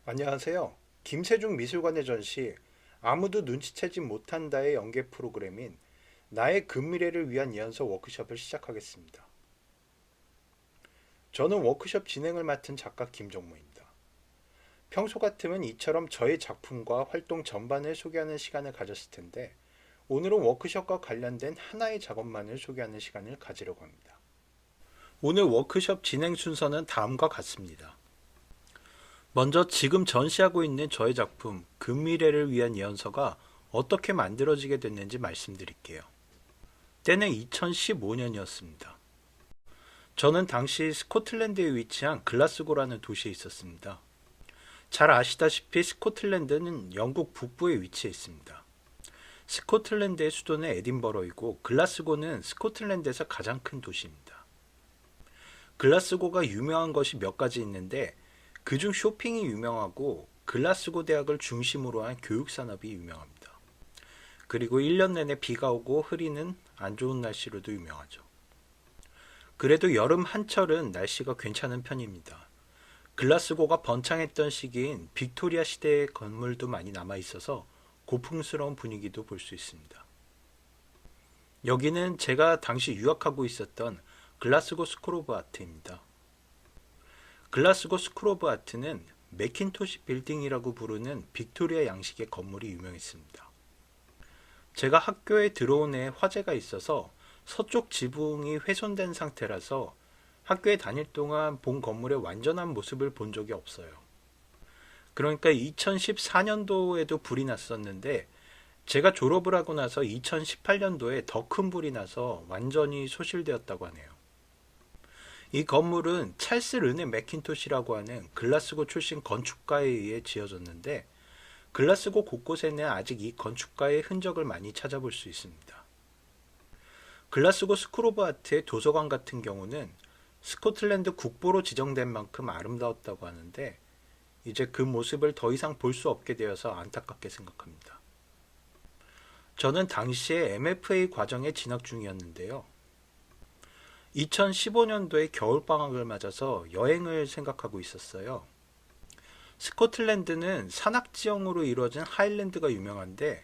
안녕하세요. 김세중 미술관의 전시 아무도 눈치채지 못한다의 연계 프로그램인 나의 근미래를 위한 예언서 워크숍을 시작하겠습니다. 저는 워크숍 진행을 맡은 작가 김정무입니다. 평소 같으면 이처럼 저의 작품과 활동 전반을 소개하는 시간을 가졌을 텐데 오늘은 워크숍과 관련된 하나의 작업만을 소개하는 시간을 가지려고 합니다. 오늘 워크숍 진행 순서는 다음과 같습니다. 먼저 지금 전시하고 있는 저의 작품 근미래를 위한 예언서가 어떻게 만들어지게 됐는지 말씀드릴게요. 때는 2015년이었습니다. 저는 당시 스코틀랜드에 위치한 글라스고라는 도시에 있었습니다. 잘 아시다시피 스코틀랜드는 영국 북부에 위치해 있습니다. 스코틀랜드의 수도는 에딘버러이고 글라스고는 스코틀랜드에서 가장 큰 도시입니다. 글라스고가 유명한 것이 몇 가지 있는데 그중 쇼핑이 유명하고 글라스고 대학을 중심으로 한 교육 산업이 유명합니다. 그리고 1년 내내 비가 오고 흐리는 안 좋은 날씨로도 유명하죠. 그래도 여름 한철은 날씨가 괜찮은 편입니다. 글라스고가 번창했던 시기인 빅토리아 시대의 건물도 많이 남아 있어서 고풍스러운 분위기도 볼 수 있습니다. 여기는 제가 당시 유학하고 있었던 글라스고 스쿨 오브 아트입니다. 글라스고 스쿨 오브 아트는 매킨토시 빌딩이라고 부르는 빅토리아 양식의 건물이 유명했습니다. 제가 학교에 들어온 해 화재가 있어서 서쪽 지붕이 훼손된 상태라서 학교에 다닐 동안 본 건물의 완전한 모습을 본 적이 없어요. 그러니까 2014년도에도 불이 났었는데 제가 졸업을 하고 나서 2018년도에 더 큰 불이 나서 완전히 소실되었다고 하네요. 이 건물은 찰스 르네 매킨토시라고 하는 글라스고 출신 건축가에 의해 지어졌는데 글라스고 곳곳에는 아직 이 건축가의 흔적을 많이 찾아볼 수 있습니다. 글라스고 스쿨 오브 아트의 도서관 같은 경우는 스코틀랜드 국보로 지정된 만큼 아름다웠다고 하는데 이제 그 모습을 더 이상 볼 수 없게 되어서 안타깝게 생각합니다. 저는 당시에 MFA 과정에 진학 중이었는데요. 2015년도에 겨울방학을 맞아서 여행을 생각하고 있었어요. 스코틀랜드는 산악지형으로 이루어진 하일랜드가 유명한데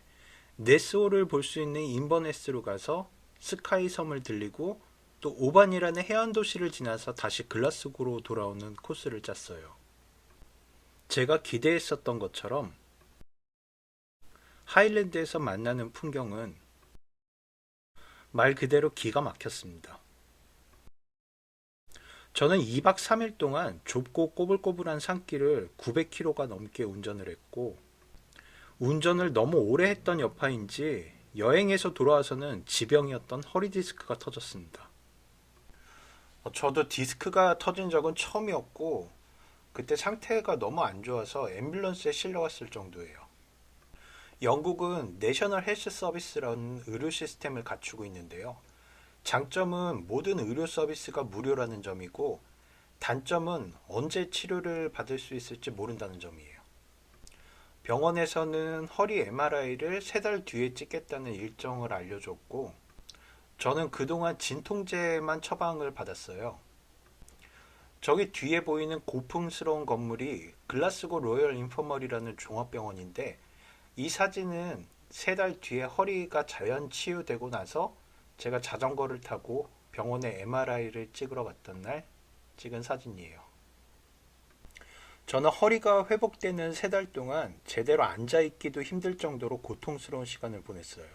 네스호를 볼 수 있는 인버네스로 가서 스카이 섬을 들리고 또 오반이라는 해안도시를 지나서 다시 글라스고로 돌아오는 코스를 짰어요. 제가 기대했었던 것처럼 하일랜드에서 만나는 풍경은 말 그대로 기가 막혔습니다. 저는 2박 3일 동안 좁고 꼬불꼬불한 산길을 900km가 넘게 운전을 했고 운전을 너무 오래 했던 여파인지 여행에서 돌아와서는 지병이었던 허리 디스크가 터졌습니다. 저도 디스크가 터진 적은 처음이었고 그때 상태가 너무 안 좋아서 앰뷸런스에 실려왔을 정도예요. 영국은 내셔널 헬스 서비스라는 의료 시스템을 갖추고 있는데요. 장점은 모든 의료 서비스가 무료라는 점이고 단점은 언제 치료를 받을 수 있을지 모른다는 점이에요. 병원에서는 허리 MRI를 3달 뒤에 찍겠다는 일정을 알려줬고 저는 그동안 진통제만 처방을 받았어요. 저기 뒤에 보이는 고풍스러운 건물이 글라스고 로열 인퍼머리라는 종합병원인데 이 사진은 3달 뒤에 허리가 자연 치유되고 나서 제가 자전거를 타고 병원에 MRI를 찍으러 갔던 날 찍은 사진이에요. 저는 허리가 회복되는 3달 동안 제대로 앉아있기도 힘들 정도로 고통스러운 시간을 보냈어요.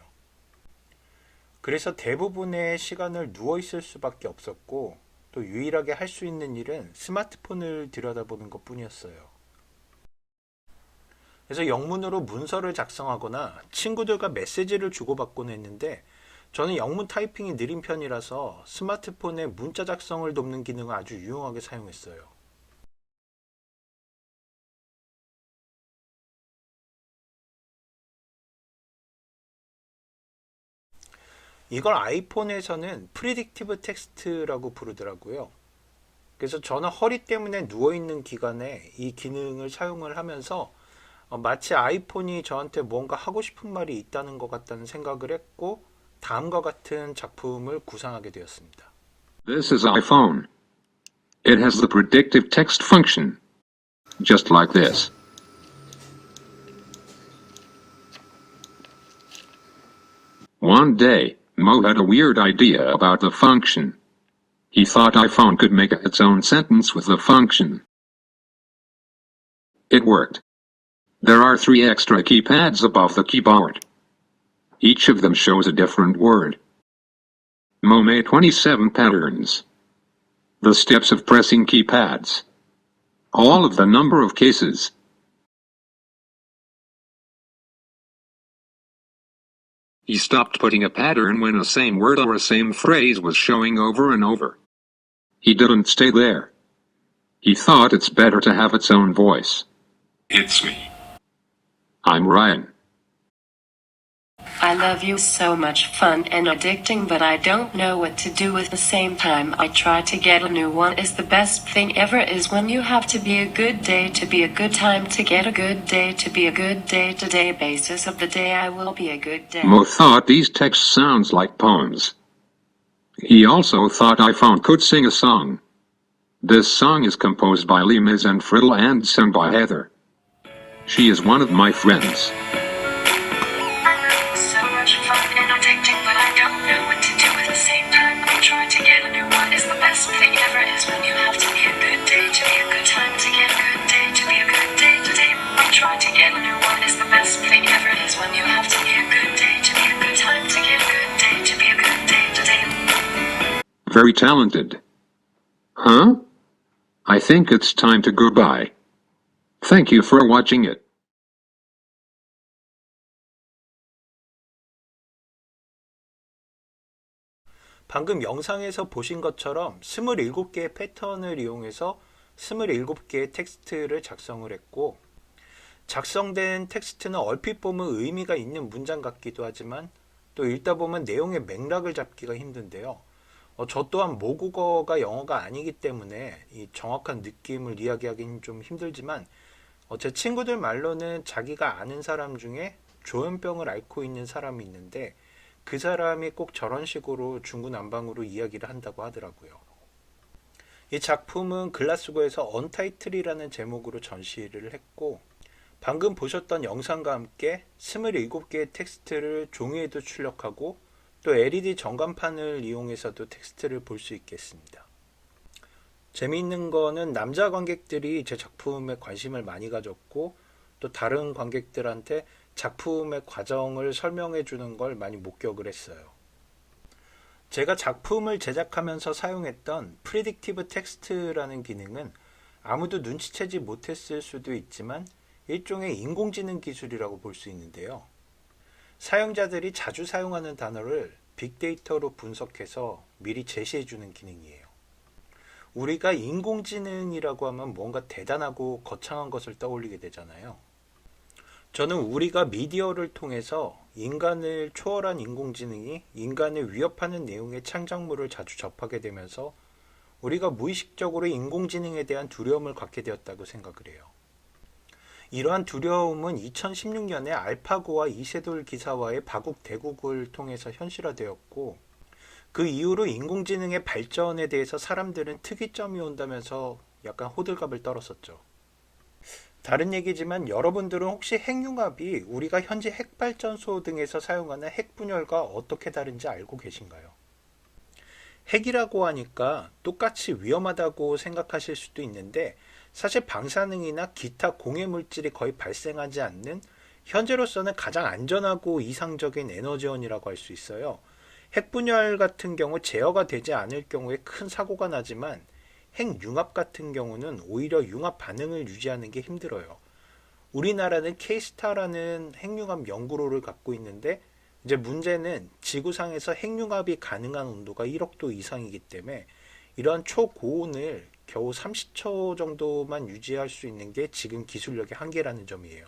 그래서 대부분의 시간을 누워있을 수밖에 없었고 또 유일하게 할 수 있는 일은 스마트폰을 들여다보는 것 뿐이었어요. 그래서 영문으로 문서를 작성하거나 친구들과 메시지를 주고받곤 했는데 저는 영문 타이핑이 느린 편이라서 스마트폰에 문자 작성을 돕는 기능을 아주 유용하게 사용했어요. 이걸 아이폰에서는 프리딕티브 텍스트라고 부르더라고요. 그래서 저는 허리 때문에 누워있는 기간에 이 기능을 사용을 하면서 마치 아이폰이 저한테 뭔가 하고 싶은 말이 있다는 것 같다는 생각을 했고 다음과 같은 작품을 구상하게 되었습니다. This is iPhone. It has the predictive text function, just like this. One day, Mo had a weird idea about the function. He thought iPhone could make its own sentence with the function. It worked. There are 3 extra keypads above the keyboard. Each of them shows a different word. Mo made 27 patterns. The steps of pressing keypads. All of the number of cases. He stopped putting a pattern when a same word or a same phrase was showing over and over. He didn't stay there. He thought it's better to have its own voice. It's me. I'm Ryan. I love you, so much fun and addicting, but I don't know what to do with the same time I try to get a new one. Is the best thing ever is when you have to be a good day to be a good time to get a good day to be a good day today basis of the day I will be a good day. Mo thought these texts sounds like poems. He also thought iPhone could sing a song. This song is composed by Lee Miz and Friddle and sung by Heather. She is one of my friends. So much fun and addicting, but I don't know what to do at the same time I try to get a new one. Is the best thing ever is when you have to be a good day to be a good time to get a good day to be a good day today. I try to get a new one. Is the best thing ever is when you have to be a good day to be a good time to get a good day to be a good day today. Very talented. Huh? I think it's time to go bye. Thank you for watching it. 방금 영상에서 보신 것처럼 27개의 패턴을 이용해서 27개의 텍스트를 작성을 했고, 작성된 텍스트는 얼핏 보면 의미가 있는 문장 같기도 하지만 또 읽다 보면 내용의 맥락을 잡기가 힘든데요. 저 또한 모국어가 영어가 아니기 때문에 이 정확한 느낌을 이야기하기는 좀 힘들지만 제 친구들 말로는 자기가 아는 사람 중에 조현병을 앓고 있는 사람이 있는데 그 사람이 꼭 저런 식으로 중구난방으로 이야기를 한다고 하더라고요. 이 작품은 글라스고에서 언타이틀이라는 제목으로 전시를 했고, 방금 보셨던 영상과 함께 27개의 텍스트를 종이에도 출력하고 또 LED 전광판을 이용해서도 텍스트를 볼 수 있겠습니다. 재미있는 거는 남자 관객들이 제 작품에 관심을 많이 가졌고 또 다른 관객들한테 작품의 과정을 설명해 주는 걸 많이 목격을 했어요. 제가 작품을 제작하면서 사용했던 프리딕티브 텍스트라는 기능은 아무도 눈치채지 못했을 수도 있지만 일종의 인공지능 기술이라고 볼 수 있는데요. 사용자들이 자주 사용하는 단어를 빅데이터로 분석해서 미리 제시해 주는 기능이에요. 우리가 인공지능이라고 하면 뭔가 대단하고 거창한 것을 떠올리게 되잖아요. 저는 우리가 미디어를 통해서 인간을 초월한 인공지능이 인간을 위협하는 내용의 창작물을 자주 접하게 되면서 우리가 무의식적으로 인공지능에 대한 두려움을 갖게 되었다고 생각을 해요. 이러한 두려움은 2016년에 알파고와 이세돌 기사와의 바국 대국을 통해서 현실화되었고, 그 이후로 인공지능의 발전에 대해서 사람들은 특이점이 온다면서 약간 호들갑을 떨었었죠. 다른 얘기지만 여러분들은 혹시 핵융합이 우리가 현재 핵발전소 등에서 사용하는 핵분열과 어떻게 다른지 알고 계신가요? 핵이라고 하니까 똑같이 위험하다고 생각하실 수도 있는데 사실 방사능이나 기타 공해물질이 거의 발생하지 않는 현재로서는 가장 안전하고 이상적인 에너지원이라고 할 수 있어요. 핵분열 같은 경우 제어가 되지 않을 경우에 큰 사고가 나지만 핵융합 같은 경우는 오히려 융합 반응을 유지하는 게 힘들어요. 우리나라는 K스타라는 핵융합 연구로를 갖고 있는데 이제 문제는 지구상에서 핵융합이 가능한 온도가 1억도 이상이기 때문에 이러한 초고온을 겨우 30초 정도만 유지할 수 있는 게 지금 기술력의 한계라는 점이에요.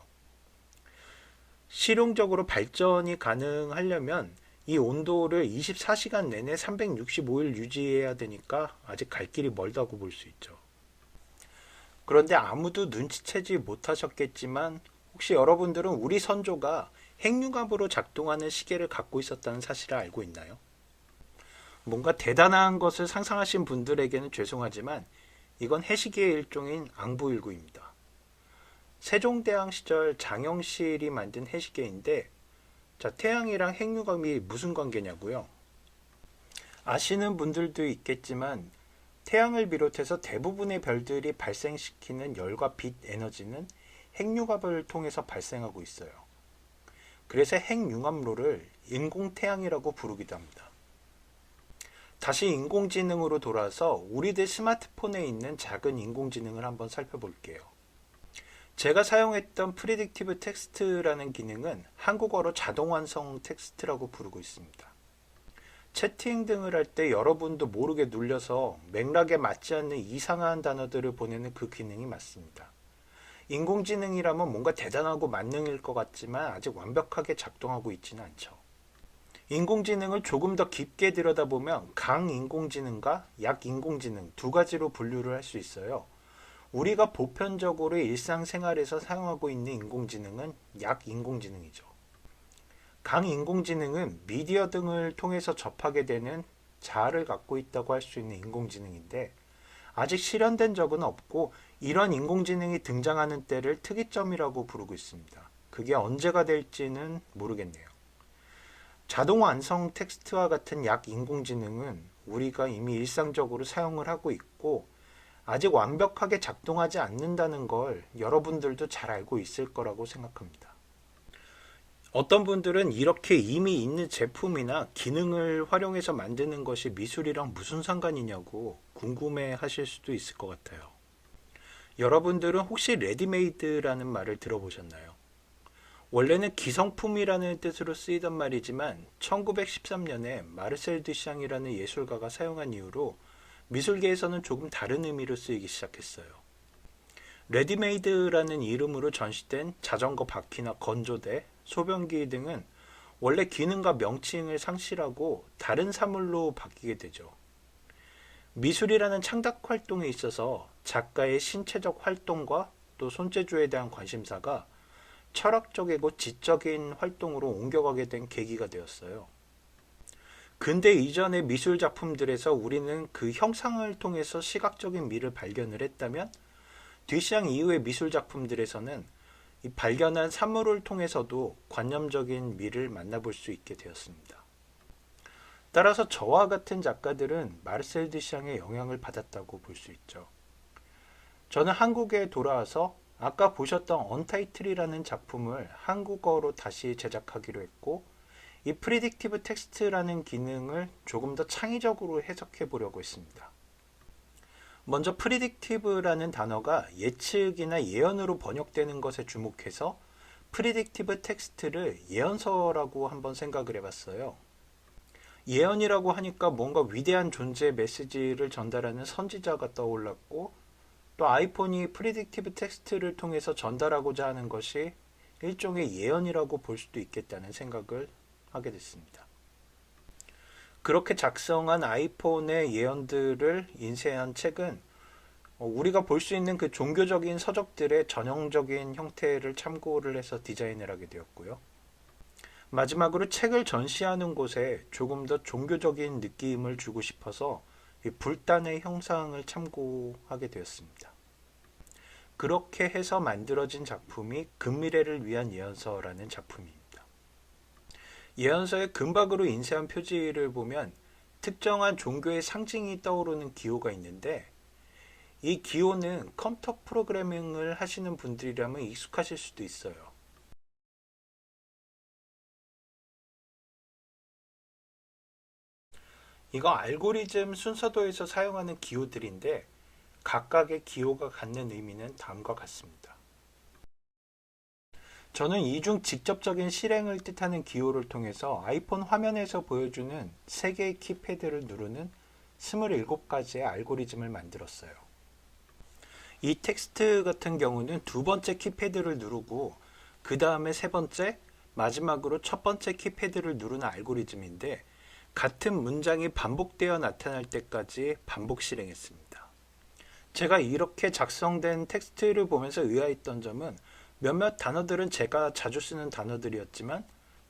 실용적으로 발전이 가능하려면 이 온도를 24시간 내내 365일 유지해야 되니까 아직 갈 길이 멀다고 볼 수 있죠. 그런데 아무도 눈치채지 못하셨겠지만 혹시 여러분들은 우리 선조가 핵융합으로 작동하는 시계를 갖고 있었다는 사실을 알고 있나요? 뭔가 대단한 것을 상상하신 분들에게는 죄송하지만 이건 해시계의 일종인 앙부일구입니다. 세종대왕 시절 장영실이 만든 해시계인데 자, 태양이랑 핵융합이 무슨 관계냐고요? 아시는 분들도 있겠지만 태양을 비롯해서 대부분의 별들이 발생시키는 열과 빛 에너지는 핵융합을 통해서 발생하고 있어요. 그래서 핵융합로를 인공태양이라고 부르기도 합니다. 다시 인공지능으로 돌아와서 우리들 스마트폰에 있는 작은 인공지능을 한번 살펴볼게요. 제가 사용했던 프리딕티브 텍스트라는 기능은 한국어로 자동완성 텍스트라고 부르고 있습니다. 채팅 등을 할 때 여러분도 모르게 눌려서 맥락에 맞지 않는 이상한 단어들을 보내는 그 기능이 맞습니다. 인공지능이라면 뭔가 대단하고 만능일 것 같지만 아직 완벽하게 작동하고 있지는 않죠. 인공지능을 조금 더 깊게 들여다보면 강인공지능과 약인공지능 두 가지로 분류를 할 수 있어요. 우리가 보편적으로 일상생활에서 사용하고 있는 인공지능은 약인공지능이죠. 강인공지능은 미디어 등을 통해서 접하게 되는 자아를 갖고 있다고 할 수 있는 인공지능인데 아직 실현된 적은 없고 이런 인공지능이 등장하는 때를 특이점이라고 부르고 있습니다. 그게 언제가 될지는 모르겠네요. 자동 완성 텍스트와 같은 약인공지능은 우리가 이미 일상적으로 사용을 하고 있고 아직 완벽하게 작동하지 않는다는 걸 여러분들도 잘 알고 있을 거라고 생각합니다. 어떤 분들은 이렇게 이미 있는 제품이나 기능을 활용해서 만드는 것이 미술이랑 무슨 상관이냐고 궁금해 하실 수도 있을 것 같아요. 여러분들은 혹시 레디메이드라는 말을 들어보셨나요? 원래는 기성품이라는 뜻으로 쓰이던 말이지만 1913년에 마르셀 듀샹이라는 예술가가 사용한 이후로 미술계에서는 조금 다른 의미로 쓰이기 시작했어요. 레디메이드라는 이름으로 전시된 자전거 바퀴나 건조대, 소변기 등은 원래 기능과 명칭을 상실하고 다른 사물로 바뀌게 되죠. 미술이라는 창작 활동에 있어서 작가의 신체적 활동과 또 손재주에 대한 관심사가 철학적이고 지적인 활동으로 옮겨가게 된 계기가 되었어요. 근대 이전의 미술 작품들에서 우리는 그 형상을 통해서 시각적인 미를 발견을 했다면 뒤샹 이후의 미술 작품들에서는 이 발견한 사물을 통해서도 관념적인 미를 만나볼 수 있게 되었습니다. 따라서 저와 같은 작가들은 마르셀 듀샹의 영향을 받았다고 볼 수 있죠. 저는 한국에 돌아와서 아까 보셨던 언타이틀이라는 작품을 한국어로 다시 제작하기로 했고 이 프리딕티브 텍스트라는 기능을 조금 더 창의적으로 해석해 보려고 했습니다. 먼저 프리딕티브라는 단어가 예측이나 예언으로 번역되는 것에 주목해서 프리딕티브 텍스트를 예언서라고 한번 생각을 해봤어요. 예언이라고 하니까 뭔가 위대한 존재의 메시지를 전달하는 선지자가 떠올랐고 또 아이폰이 프리딕티브 텍스트를 통해서 전달하고자 하는 것이 일종의 예언이라고 볼 수도 있겠다는 생각을 하게 됐습니다. 그렇게 작성한 아이폰의 예언들을 인쇄한 책은 우리가 볼 수 있는 그 종교적인 서적들의 전형적인 형태를 참고를 해서 디자인을 하게 되었고요. 마지막으로 책을 전시하는 곳에 조금 더 종교적인 느낌을 주고 싶어서 이 불단의 형상을 참고하게 되었습니다. 그렇게 해서 만들어진 작품이 근미래를 위한 예언서라는 작품입니다. 예언서의 금박으로 인쇄한 표지를 보면 특정한 종교의 상징이 떠오르는 기호가 있는데 이 기호는 컴퓨터 프로그래밍을 하시는 분들이라면 익숙하실 수도 있어요. 이거 알고리즘 순서도에서 사용하는 기호들인데 각각의 기호가 갖는 의미는 다음과 같습니다. 저는 이 중 직접적인 실행을 뜻하는 기호를 통해서 아이폰 화면에서 보여주는 3개의 키패드를 누르는 27가지의 알고리즘을 만들었어요. 이 텍스트 같은 경우는 두 번째 키패드를 누르고 그 다음에 세 번째, 마지막으로 첫 번째 키패드를 누르는 알고리즘인데 같은 문장이 반복되어 나타날 때까지 반복 실행했습니다. 제가 이렇게 작성된 텍스트를 보면서 의아했던 점은 몇몇 단어들은 제가 자주 쓰는 단어들이었지만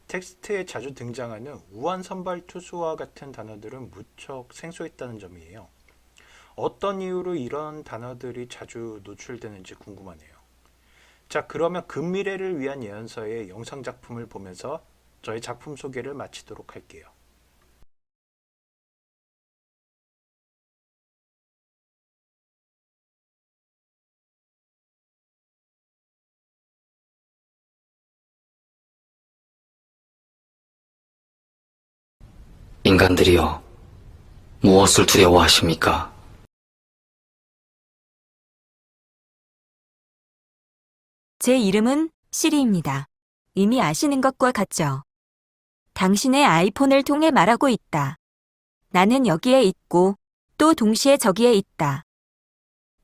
텍스트에 자주 등장하는 우한선발투수와 같은 단어들은 무척 생소했다는 점이에요. 어떤 이유로 이런 단어들이 자주 노출되는지 궁금하네요. 자, 그러면 근미래를 위한 예언서의 영상작품을 보면서 저의 작품 소개를 마치도록 할게요. 인간들이여, 무엇을 두려워하십니까? 제 이름은 시리입니다. 이미 아시는 것과 같죠? 당신의 아이폰을 통해 말하고 있다. 나는 여기에 있고 또 동시에 저기에 있다.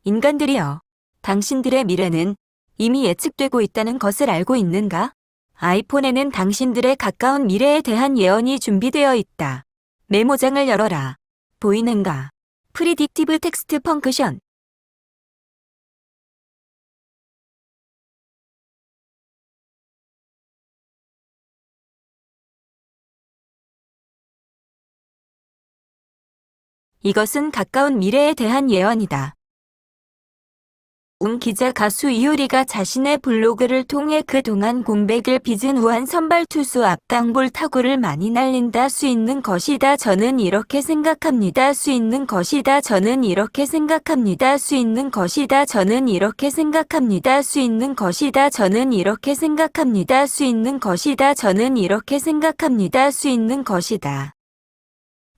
인간들이여, 당신들의 미래는 이미 예측되고 있다는 것을 알고 있는가? 아이폰에는 당신들의 가까운 미래에 대한 예언이 준비되어 있다. 메모장을 열어라. 보이는가? 프리딕티브 텍스트 펑크션. 이것은 가까운 미래에 대한 예언이다. 기자 가수 이효리가 자신의 블로그를 통해 그동안 공백을 빚은 우한 선발 투수 앞당볼 타구를 많이 날린다. 수 있는 것이다. 저는 이렇게 생각합니다. 수 있는 것이다. 저는 이렇게 생각합니다. 수 있는 것이다. 저는 이렇게 생각합니다. 수 있는 것이다. 저는 이렇게 생각합니다. 수 있는 것이다. 저는 이렇게 생각합니다. 수 있는 것이다.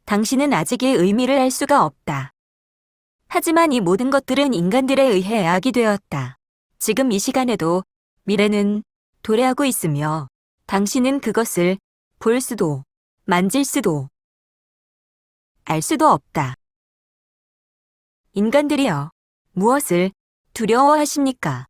당신은 아직의 의미를 알 수가 없다. 하지만 이 모든 것들은 인간들에 의해 야기되었다. 지금 이 시간에도 미래는 도래하고 있으며 당신은 그것을 볼 수도 만질 수도 알 수도 없다. 인간들이여, 무엇을 두려워하십니까?